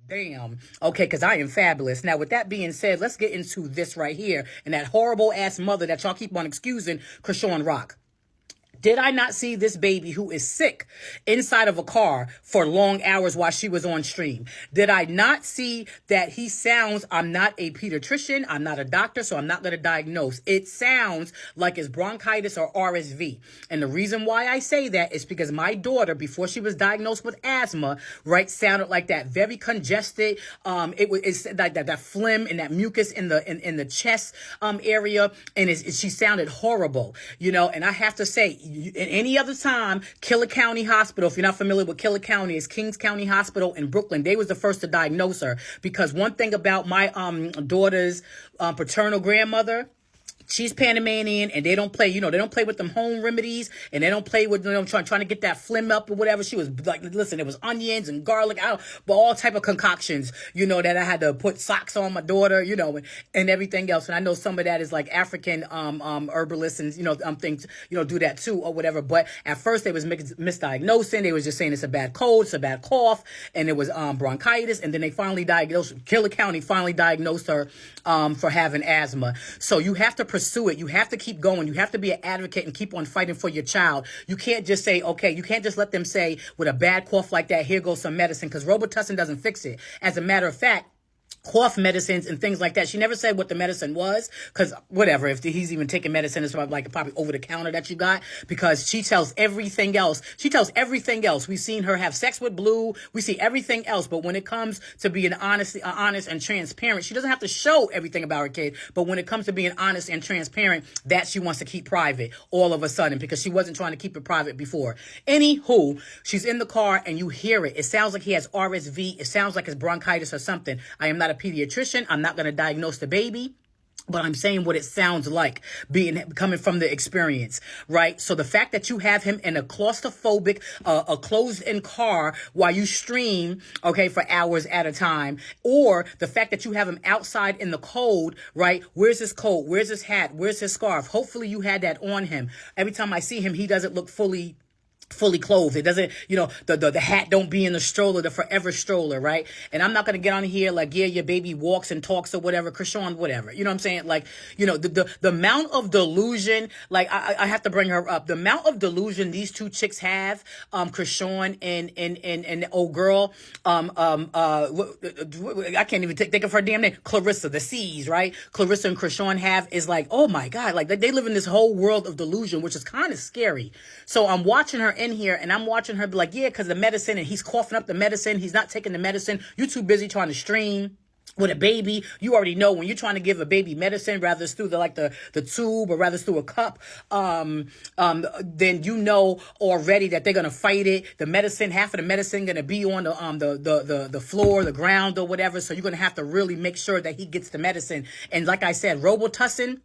Damn. Okay, because I am fabulous. Now, with that being said, let's get into this right here and that horrible ass mother that y'all keep on excusing, Krishan Rock. Did I not see this baby who is sick inside of a car for long hours while she was on stream? Did I not see that he sounds, I'm not a pediatrician, I'm not a doctor, so I'm not going to diagnose. It sounds like it's bronchitis or RSV. And the reason why I say that is because my daughter, before she was diagnosed with asthma, right, sounded like that, very congested. It's like that phlegm and that mucus in the chest area, and she sounded horrible, and I have to say, in any other time, Killer County Hospital, if you're not familiar with Killer County, is Kings County Hospital in Brooklyn. They was the first to diagnose her, because one thing about my daughter's paternal grandmother, she's Panamanian, and they don't play, they don't play with them home remedies, and they don't play with, trying to get that phlegm up or whatever. She was like, listen, it was onions and garlic, but all type of concoctions, that I had to put socks on my daughter, and everything else. And I know some of that is like African herbalists and, things, do that too or whatever. But at first they was misdiagnosing. They was just saying it's a bad cold, it's a bad cough, and it was bronchitis. And then they finally diagnosed, Killer County finally diagnosed her for having asthma. So you have to pursue it. You have to keep going. You have to be an advocate and keep on fighting for your child. You can't just say, okay, you can't just let them say with a bad cough like that, here goes some medicine, because Robitussin doesn't fix it. As a matter of fact, cough medicines and things like that. She never said what the medicine was, because whatever, if he's even taking medicine, it's probably over the counter that you got, because she tells everything else. We've seen her have sex with Blue. We see everything else. But when it comes to being honest and transparent, she doesn't have to show everything about her kid. But when it comes to being honest and transparent, that she wants to keep private all of a sudden, because she wasn't trying to keep it private before. Anywho, she's in the car and you hear it. It sounds like he has RSV. It sounds like it's bronchitis or something. I am not a pediatrician. I'm not going to diagnose the baby, but I'm saying what it sounds like coming from the experience, right? So the fact that you have him in a claustrophobic, a closed-in car while you stream, okay, for hours at a time, or the fact that you have him outside in the cold, right? Where's his coat? Where's his hat? Where's his scarf? Hopefully you had that on him. Every time I see him, he doesn't look fully clothed. It doesn't, the hat don't be in the stroller, the forever stroller, right? And I'm not going to get on here like, yeah, your baby walks and talks or whatever, Krishan, whatever. You know what I'm saying? Like, the amount of delusion, like I have to bring her up. The amount of delusion these two chicks have, Krishan and old girl, I can't even think of her damn name, Clarissa, the C's, right? Clarissa and Krishan have is like, oh my God, like they live in this whole world of delusion, which is kind of scary. So I'm watching her in here, and I'm watching her be like, yeah, because the medicine, and he's coughing up the medicine. He's not taking the medicine. You're too busy trying to stream with a baby. You already know when you're trying to give a baby medicine, rather it's through the tube or rather it's through a cup, then you know already that they're gonna fight it. The medicine, half of the medicine gonna be on the floor, the ground or whatever. So you're gonna have to really make sure that he gets the medicine. And like I said, Robitussin,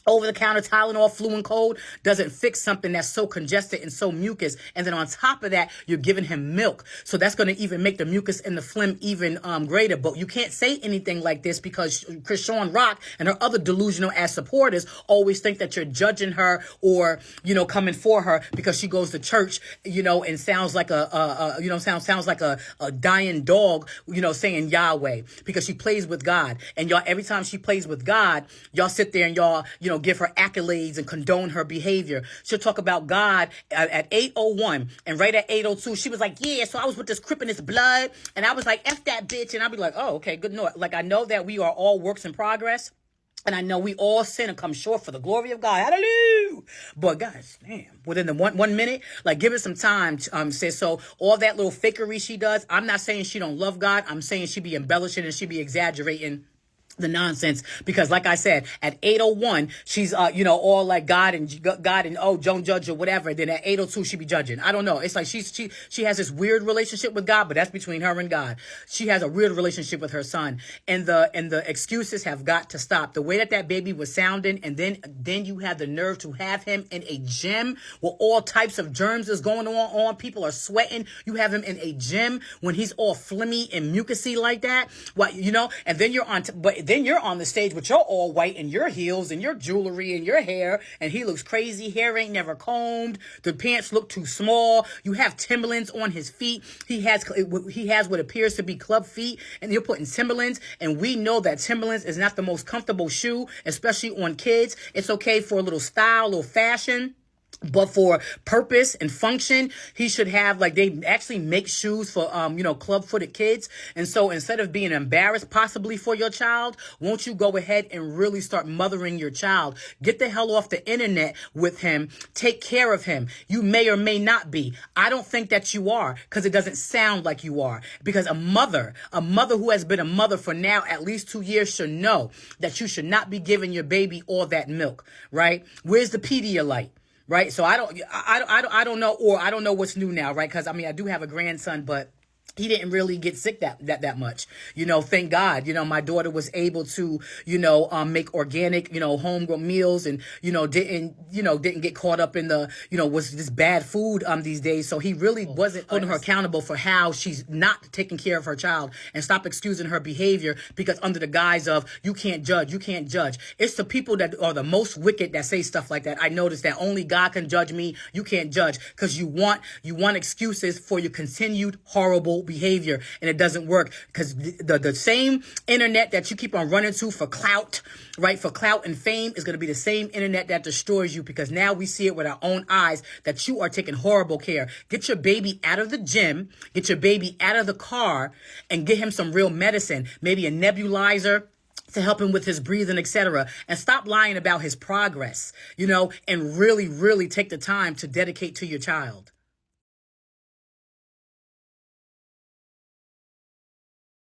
over-the-counter Tylenol, flu and cold, doesn't fix something that's so congested and so mucus. And then on top of that, you're giving him milk. So that's going to even make the mucus and the phlegm even greater. But you can't say anything like this, because Krishan Rock and her other delusional ass supporters always think that you're judging her or, coming for her because she goes to church, and sounds like sounds like a dying dog, saying Yahweh, because she plays with God. And y'all, every time she plays with God, y'all sit there and y'all, give her accolades and condone her behavior. She'll talk about God at 8:01, and right at 8:02, she was like, yeah, so I was with this Crip in his blood, and I was like, F that bitch, and I'll be like, oh, okay, good note. Like, I know that we are all works in progress, and I know we all sin and come short for the glory of God. Hallelujah. But guys, damn, within the one minute, like, give it some time, sis. So all that little fakery she does, I'm not saying she don't love God. I'm saying she be embellishing and she be exaggerating the nonsense, because like I said, at 8:01 she's all like God and oh, don't judge or whatever. Then at 8:02 she be judging. I don't know. It's like she has this weird relationship with God, but that's between her and God. She has a weird relationship with her son, and the excuses have got to stop. The way that baby was sounding, and then you have the nerve to have him in a gym where all types of germs is going on. People are sweating. You have him in a gym when he's all phlegmy and mucusy like that. What, and then you're on but then you're on the stage with your all white and your heels and your jewelry and your hair, and he looks crazy. Hair ain't never combed. The pants look too small. You have Timberlands on his feet. He has what appears to be club feet, and you're putting Timberlands, and we know that Timberlands is not the most comfortable shoe, especially on kids. It's okay for a little style, a little fashion. But for purpose and function, he should have, like, they actually make shoes for, club-footed kids. And so instead of being embarrassed possibly for your child, won't you go ahead and really start mothering your child? Get the hell off the internet with him. Take care of him. You may or may not be. I don't think that you are, because it doesn't sound like you are. Because a mother who has been a mother for now at least 2 years should know that you should not be giving your baby all that milk, right? Where's the Pedialyte? Right. So I don't know, or I don't know what's new now. Right. Because, I mean, I do have a grandson, but he didn't really get sick that much. Thank God. My daughter was able to, make organic, homegrown meals, and, didn't get caught up in the, was this bad food these days. So he really wasn't holding her accountable for how she's not taking care of her child, and stop excusing her behavior because under the guise of you can't judge. It's the people that are the most wicked that say stuff like that. I noticed that only God can judge me. You can't judge because you want excuses for your continued horrible behavior, and it doesn't work, because the same internet that you keep on running to for clout, right, for clout and fame, is going to be the same internet that destroys you, because now we see it with our own eyes that you are taking horrible care. Get your baby out of the gym, get your baby out of the car, and get him some real medicine, maybe a nebulizer to help him with his breathing, etc. And stop lying about his progress, and really, really take the time to dedicate to your child.